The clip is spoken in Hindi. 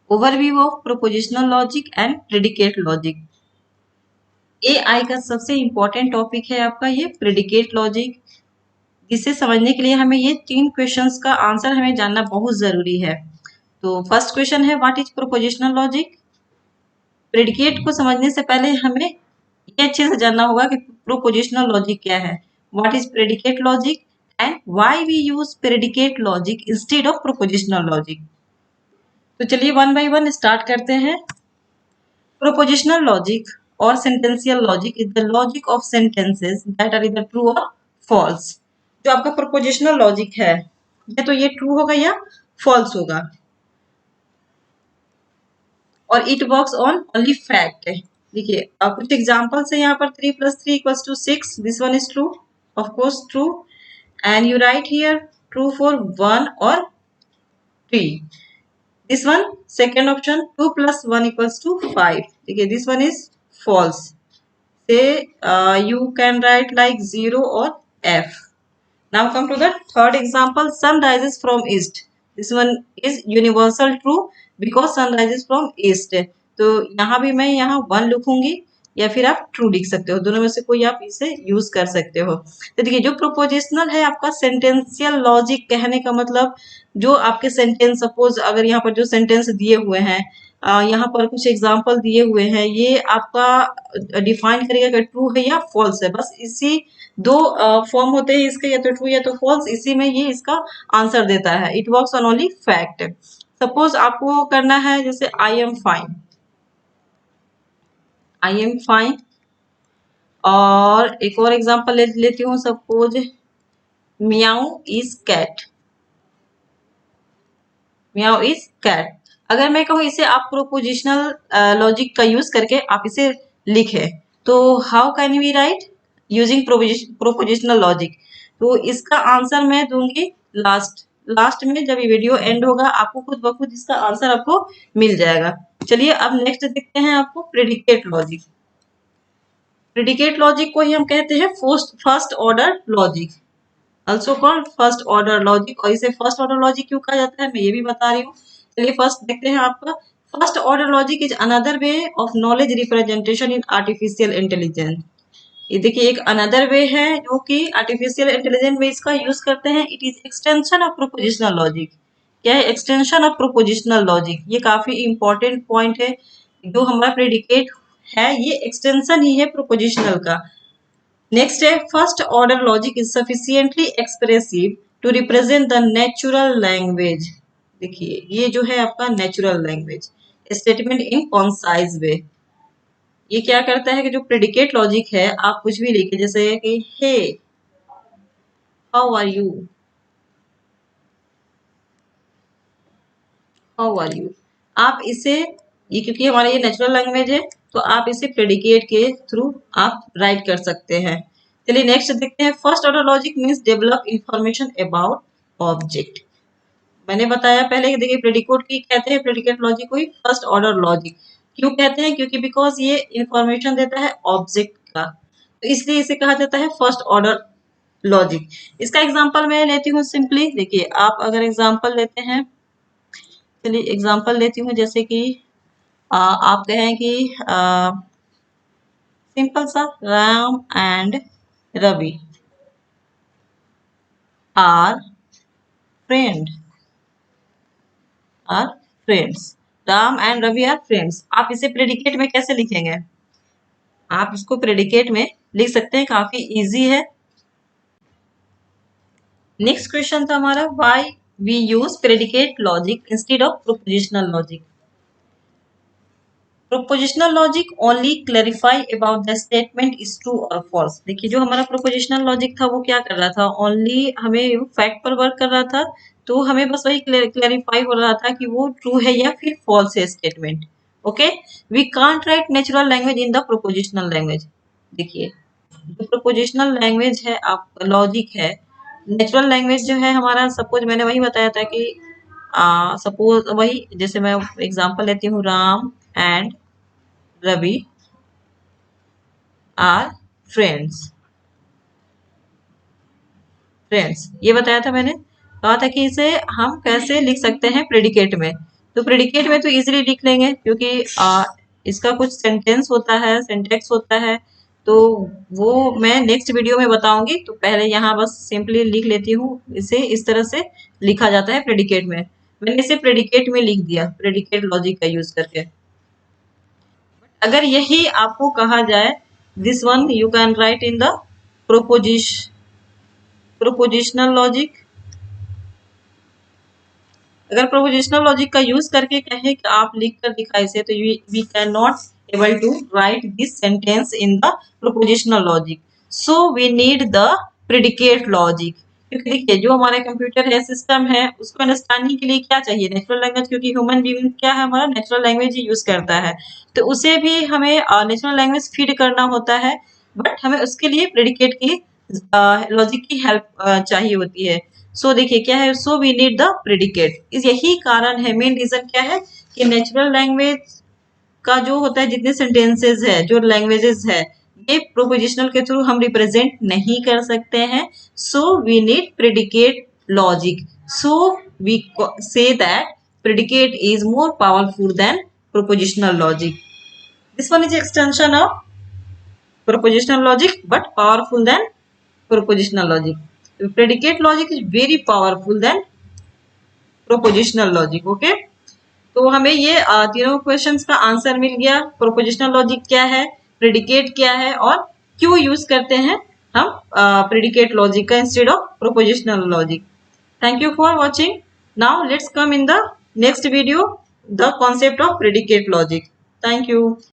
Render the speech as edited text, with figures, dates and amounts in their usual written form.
Overview of propositional logic and predicate logic. AI का सबसे इंपॉर्टेंट टॉपिक है आपका ये प्रेडिकेट लॉजिक। इसे समझने के लिए हमें ये 3 क्वेश्चंस का आंसर हमें जानना बहुत जरूरी है। तो फर्स्ट क्वेश्चन है what is prepositional logic. Predicate को समझने से पहले हमें ये अच्छे से जानना होगा कि प्रोपोजिशनल लॉजिक क्या है, what is predicate logic and why we use predicate logic instead of propositional logic. तो चलिए वन बाय वन स्टार्ट करते हैं। Propositional logic or sentential logic is the logic of sentences that are either true और फॉल्स। जो आपका प्रोपोजिशनल लॉजिक है या तो ये ट्रू होगा या फॉल्स होगा, और it works on only fact. देखिए कुछ एग्जांपल्स है यहाँ पर 3 + 3 = 6, this one is true, of course true, and you right here true for 1 और 3। दिस वन सेकेंड ऑप्शन 2 + 1 = 5, देखिए this one is false, say you can write like 0 or f. Now come to the third example, sun rises from east, this one is universal true because sun rises from east। तो यहाँ भी मैं यहाँ 1 लिखूंगी या फिर आप ट्रू लिख सकते हो, दोनों में से कोई आप इसे यूज कर सकते हो। तो देखिए जो प्रोपोजिशनल है आपका सेंटेंशियल लॉजिक, कहने का मतलब जो आपके सेंटेंस, सपोज अगर यहाँ पर जो सेंटेंस दिए हुए हैं, यहाँ पर कुछ एग्जाम्पल दिए हुए हैं, ये आपका डिफाइन करेगा कि ट्रू है या फॉल्स है। बस इसी दो फॉर्म होते हैं इसके, या तो ट्रू या तो फॉल्स, इसी में ये इसका आंसर देता है। It works on only fact. Suppose आपको करना है जैसे I am fine, I am fine, और एक और एग्जांपल लेती हूँ, suppose meow is cat, meow is cat. अगर मैं कहूँ इसे आप प्रोपोजिशनल लॉजिक का यूज करके आप इसे लिखे, तो how can we write using propositional logic. तो इसका आंसर मैं दूंगी लास्ट में, जब ये वीडियो एंड होगा आपको खुद ब खुद इसका आंसर आपको मिल जाएगा। चलिए अब नेक्स्ट देखते हैं आपको प्रेडिकेट लॉजिक। प्रेडिकेट लॉजिक को ही हम कहते हैं first order logic, also called first order logic. और इसे फर्स्ट ऑर्डर लॉजिक क्यों कहा जाता है मैं ये भी बता रही हूँ। चलिए फर्स्ट देखते हैं आपका first order logic is another way of knowledge representation in artificial intelligence. ये देखिए एक अनदर वे है जो कि आर्टिफिशियल इंटेलिजेंस में इसका यूज करते हैं। It is extension of propositional logic. क्या है? Extension of propositional logic. ये काफी इंपॉर्टेंट पॉइंट है। जो हमारा प्रेडिकेट है ये एक्सटेंशन ही है प्रोपोजिशनल का। नेक्स्ट है first order logic is sufficiently expressive to represent the natural language. देखिए ये जो है आपका natural language statement in concise way. ये क्या करता है कि जो प्रेडिकेट लॉजिक है आप कुछ भी लिखे, जैसे कि hey how are you, how are you, आप इसे, ये क्योंकि हमारा ये नेचुरल लैंग्वेज है तो आप इसे प्रेडिकेट के थ्रू आप राइट कर सकते हैं। चलिए नेक्स्ट देखते हैं first order logic means develop information about object. मैंने बताया पहले कि देखिए प्रेडिकेट की कहते हैं, प्रेडिकेट लॉजिक को ही फर्स्ट ऑर्डर लॉजिक क्यों कहते हैं, क्योंकि बिकॉज ये इंफॉर्मेशन देता है ऑब्जेक्ट का, तो इसलिए इसे कहा जाता है फर्स्ट ऑर्डर लॉजिक। इसका एग्जांपल मैं लेती हूँ सिंपली। देखिए आप अगर एग्जांपल लेते हैं, चलिए एग्जांपल लेती हूँ, जैसे कि आप कहें कि सिंपल सा Ram and Ravi are friend, are friends, Ram and Ravi are friends. आप इसे प्रेडिकेट में कैसे लिखेंगे? आप इसको प्रेडिकेट में लिख सकते हैं, काफी इजी है। नेक्स्ट क्वेश्चन था हमारा why we use predicate logic instead of propositional logic. Propositional logic only clarify about the statement is true और फॉल्स। देखिए जो हमारा प्रोपोजिशनल लॉजिक था वो क्या कर रहा था, ओनली हमें फैक्ट पर वर्क कर रहा था, तो हमें बस वही क्लैरिफाई हो रहा था कि वो ट्रू है या फिर फॉल्स है statement. Okay, we can't write natural language in the propositional language. देखिए जो प्रोपोजिशनल लैंग्वेज है आप लॉजिक है, नेचुरल लैंग्वेज जो है हमारा, सपोज मैंने वही बताया था कि सपोज वही, जैसे मैं एग्जांपल लेती हूँ Ram and Ravi are friends, friends ये बताया था मैंने, कहा था कि इसे हम कैसे लिख सकते हैं प्रेडिकेट में। तो प्रेडिकेट में तो इजीली लिख लेंगे क्योंकि इसका कुछ सेंटेंस होता है, सिंटैक्स होता है, तो वो मैं नेक्स्ट वीडियो में बताऊंगी। तो पहले यहाँ बस सिंपली लिख लेती हूँ, इसे इस तरह से लिखा जाता है प्रेडिकेट में। मैंने इसे प्रेडिकेट में लिख दिया प्रेडिकेट लॉजिक का यूज करके। अगर यही आपको कहा जाए this one you can write in the propositional logic. अगर प्रोपोजिशनल लॉजिक का यूज करके कहें कि आप लिख कर दिखाए से, तो we can not able to write this sentence in the propositional logic, so we need the predicate logic. क्योंकि देखिए जो हमारे कंप्यूटर है, सिस्टम है, उसको अंडरस्टैंडिंग के लिए क्या चाहिए, नेचुरल लैंग्वेज, क्योंकि ह्यूमन बीइंग क्या है, हमारा नेचुरल लैंग्वेज ही यूज करता है, तो उसे भी हमें नेचुरल लैंग्वेज फीड करना होता है, बट हमें उसके लिए प्रेडिकेट की लॉजिक की हेल्प चाहिए होती है। सो देखिए क्या है, so we need the predicate. इस यही कारण है, मेन रीजन क्या है कि नेचुरल लैंग्वेज का जो होता है, जितने सेंटेंसेस है, जो लैंग्वेजेस है, ये प्रोपोजिशनल के थ्रू हम रिप्रेजेंट नहीं कर सकते हैं, so we need predicate logic. So we say that predicate is more powerful than propositional logic. This one is extension of propositional logic but powerful than propositional logic. Predicate logic is very powerful than propositional logic. Okay, तो हमें ये तीनों क्वेश्चंस का आंसर मिल गया। प्रोपोजिशनल लॉजिक क्या है, प्रेडिकेट क्या है, और क्यों यूज करते हैं हम प्रेडिकेट लॉजिक का instead of propositional logic. Thank you for watching. Now let's come in the next video the concept of predicate logic. Thank you.